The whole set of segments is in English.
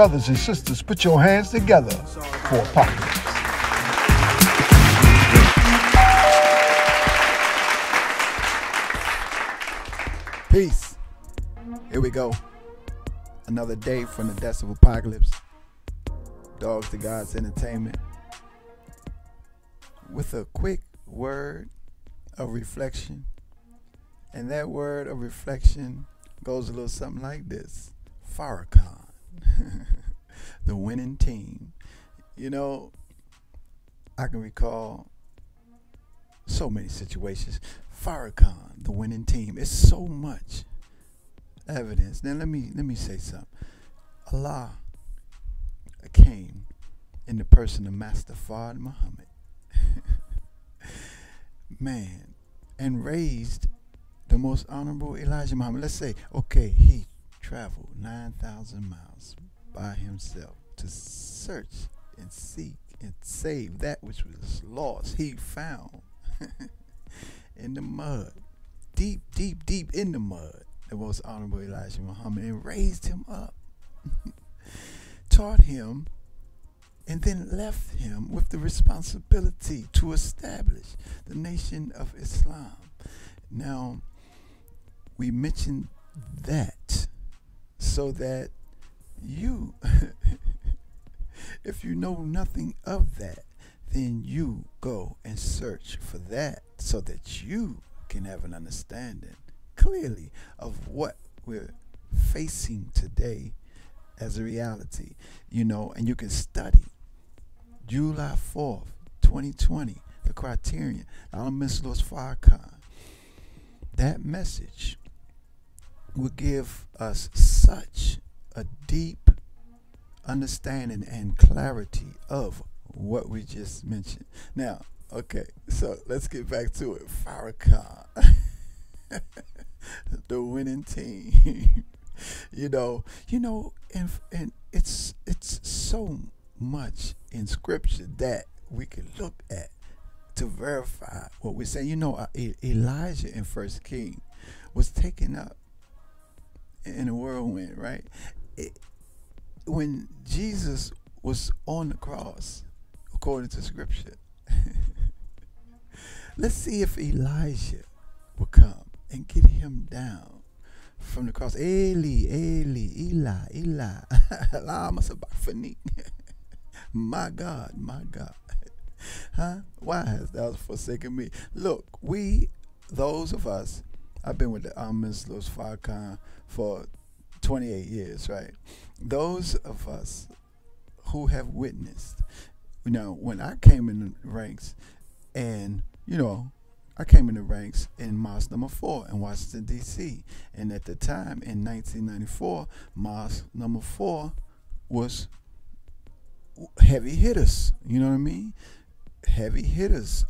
Brothers and sisters, put your hands together for Apocalypse. Peace. Here we go. Another day from the deaths of Apocalypse. Dogs to God's Entertainment. With a quick word of reflection. And that word of reflection goes a little something like this. Farrakhan. The winning team. You know, I can recall so many situations. Farrakhan, the winning team. It's so much evidence. Now let me say something. Allah came in the person of Master Farrakhan Muhammad. Man, and raised the most honorable Elijah Muhammad. Let's say, okay, he traveled 9,000 miles by himself to search and seek and save that which was lost. He found in the mud, deep in the mud, the most honorable Elijah Muhammad, and raised him up, taught him, and then left him with the responsibility to establish the nation of Islam. Now, we mentioned that so that you, if you know nothing of that, then you go and search for that so that you can have an understanding clearly of what we're facing today as a reality, you know, and you can study July 4th, 2020, the Criterion, Al-Mislos Farrakhan. That message will give us such a deep understanding and clarity of what we just mentioned. Now, okay, so let's get back to it. Farrakhan, the winning team. you know, and it's so much in scripture that we can look at to verify what we're saying. You know, Elijah in 1 King was taken up in a whirlwind, right? When Jesus was on the cross, according to scripture, let's see if Elijah will come and get him down from the cross. Eli, lama sabachthani. My God, huh? Why hast thou forsaken me? Look, those of us, I've been with the Al-Mislos Farrakhan for 28 years, right? Those of us who have witnessed, you know, when I came in the ranks, and, you know, I came in the ranks in Mosque number 4 in Washington, D.C. And at the time, in 1994, Mosque number 4 was heavy hitters, you know what I mean? Heavy hitters,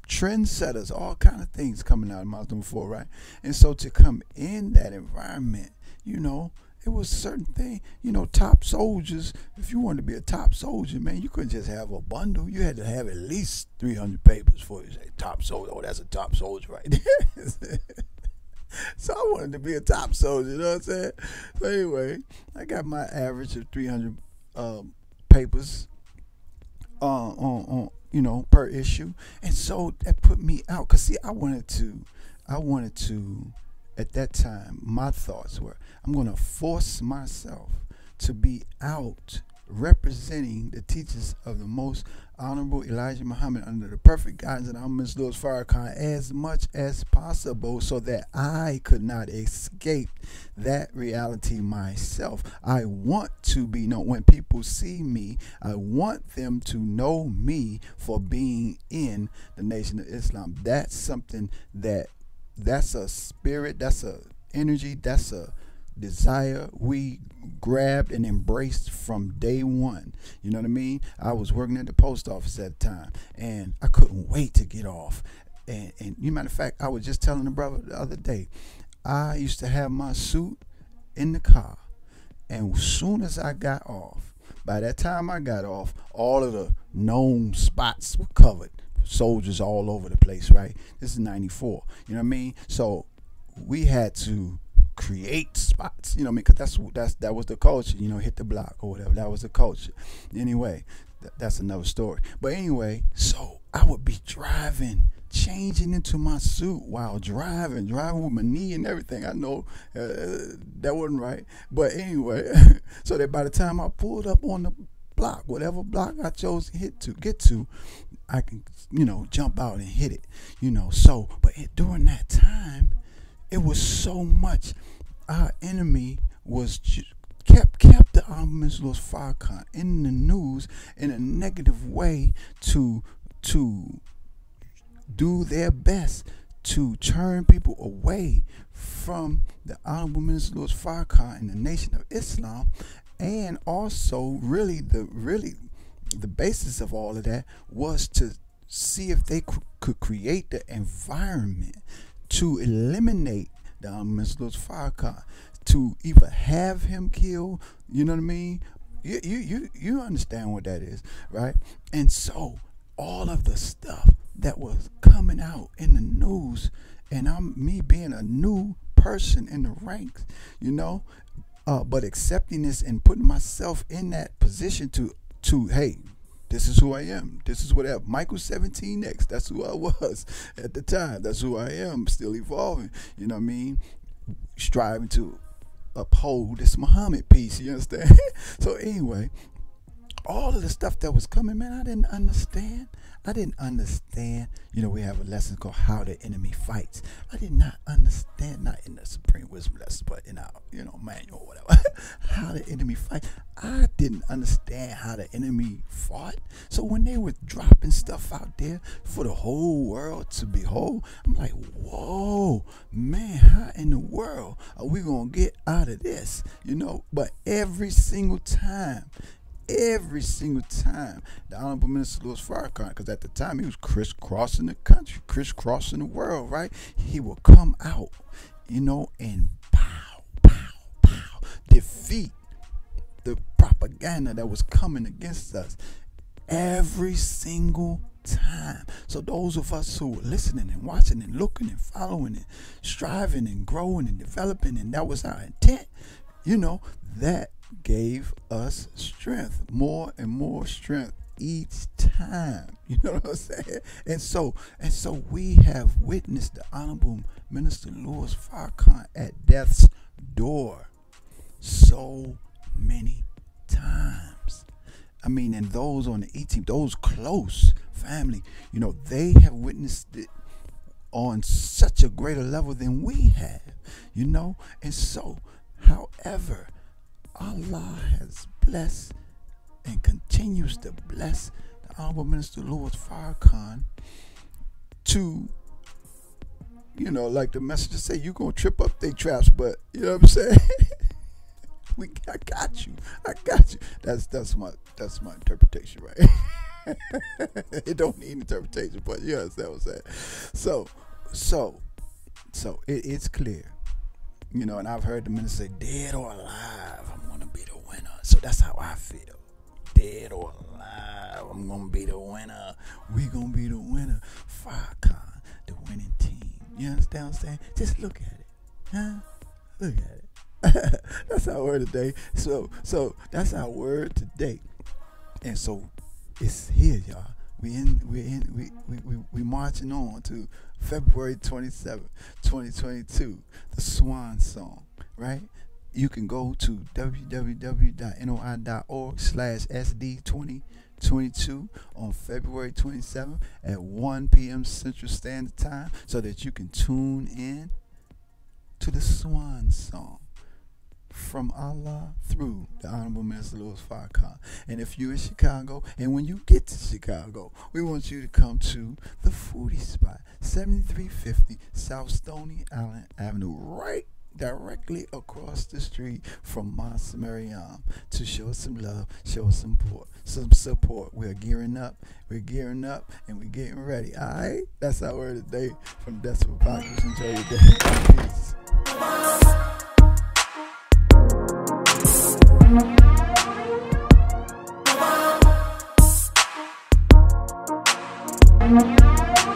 trendsetters, all kind of things coming out of Mosque number 4, right? And so to come in that environment, you know, it was a certain thing, you know, top soldiers. If you wanted to be a top soldier, man, you couldn't just have a bundle. You had to have at least 300 papers for you to say top soldier. Oh, that's a top soldier right there. So I wanted to be a top soldier, you know what I'm saying? So anyway, I got my average of 300 papers on you know, per issue. And so that put me out. Because see, I wanted to at that time, my thoughts were, I'm going to force myself to be out representing the teachings of the most honorable Elijah Muhammad under the perfect guidance of Al-Mislos Farrakhan as much as possible, so that I could not escape that reality myself. I want to be known. When people see me, I want them to know me for being in the Nation of Islam. That's something that's a spirit, that's a energy, that's a desire we grabbed and embraced from day one. You know what I mean? I was working at the post office at the time, and I couldn't wait to get off. And you matter of fact, I was just telling the brother the other day, I used to have my suit in the car, and as soon as I got off, by that time I got off, all of the known spots were covered. Soldiers all over the place, right? This is 94. You know what I mean? So we had to create spots, you know what I mean? Because that was the culture, you know, hit the block or whatever. That was the culture. Anyway, that's another story. But anyway, so I would be driving, changing into my suit while driving with my knee and everything. I know that wasn't right. But anyway, so that by the time I pulled up on the block, whatever block I chose to get to, I can, you know, jump out and hit it, you know. So, but during that time, it was so much. Our enemy was kept the Mr. Louis Farrakhan in the news in a negative way to do their best to turn people away from the Honorable Minister Louis Farrakhan and the Nation of Islam. And also, really the basis of all of that was to see if they could create the environment to eliminate the Mr. Louis Farrakhan, to either have him killed, you know what I mean? You understand what that is, right? And so all of the stuff that was coming out in the news, and me being a new person in the ranks, you know, but accepting this and putting myself in that position to hey, this is who I am. This is whatever. Michael 17X. That's who I was at the time. That's who I am. Still evolving. You know what I mean? Striving to uphold this Muhammad piece. You understand? So anyway, all of the stuff that was coming, man, I didn't understand. You know, we have a lesson called How the Enemy Fights. I did not understand, not in the Supreme Wisdom lesson, but in our, you know, manual or whatever, how the enemy fights. I didn't understand how the enemy fought. So when they were dropping stuff out there for the whole world to behold, I'm like, whoa, man, how in the world are we going to get out of this? You know, but every single time, the Honorable Minister Louis Farrakhan, because at the time he was crisscrossing the country, crisscrossing the world, right? He will come out, you know, and defeat the propaganda that was coming against us every single time. So those of us who were listening and watching and looking and following and striving and growing and developing, and that was our intent, you know, that gave us strength, more and more strength each time. You know what I'm saying? And so we have witnessed the Honorable Minister Louis Farrakhan at death's door so many times. I mean, and those on the E-team, those close family, you know, they have witnessed it on such a greater level than we have, you know. And so, however, Allah has blessed and continues to bless the Honorable Minister Louis Farrakhan to, you know, like the message say, you're going to trip up their traps, but, you know what I'm saying? I got you. That's my interpretation, right? It don't need interpretation, but you understand what I'm saying? So it's clear, you know, and I've heard the minister say, dead or alive, I'm gonna be the winner. So that's how I feel. Dead or alive, I'm gonna be the winner. We gonna be the winner. Farrakhan, the winning team. You understand what I'm saying? Just look at it, huh? Look at it. That's our word today. So that's our word today. And so it's here, y'all. We marching on to February 27th, 2022, the Swan Song, right? You can go to www.noi.org/SD2022 on February 27th at 1 p.m. Central Standard Time so that you can tune in to the Swan Song from Allah through the Honorable Minister Louis Farrakhan. And if you're in Chicago, and when you get to Chicago, we want you to come to the foodie spot, 7350 South Stony Island Avenue, right directly across the street from Mount Mariam, to show us some love, show us some support. We're gearing up, and we're getting ready. All right, that's our word today from Desperate Podcast. Enjoy your day. Peace. Thank you.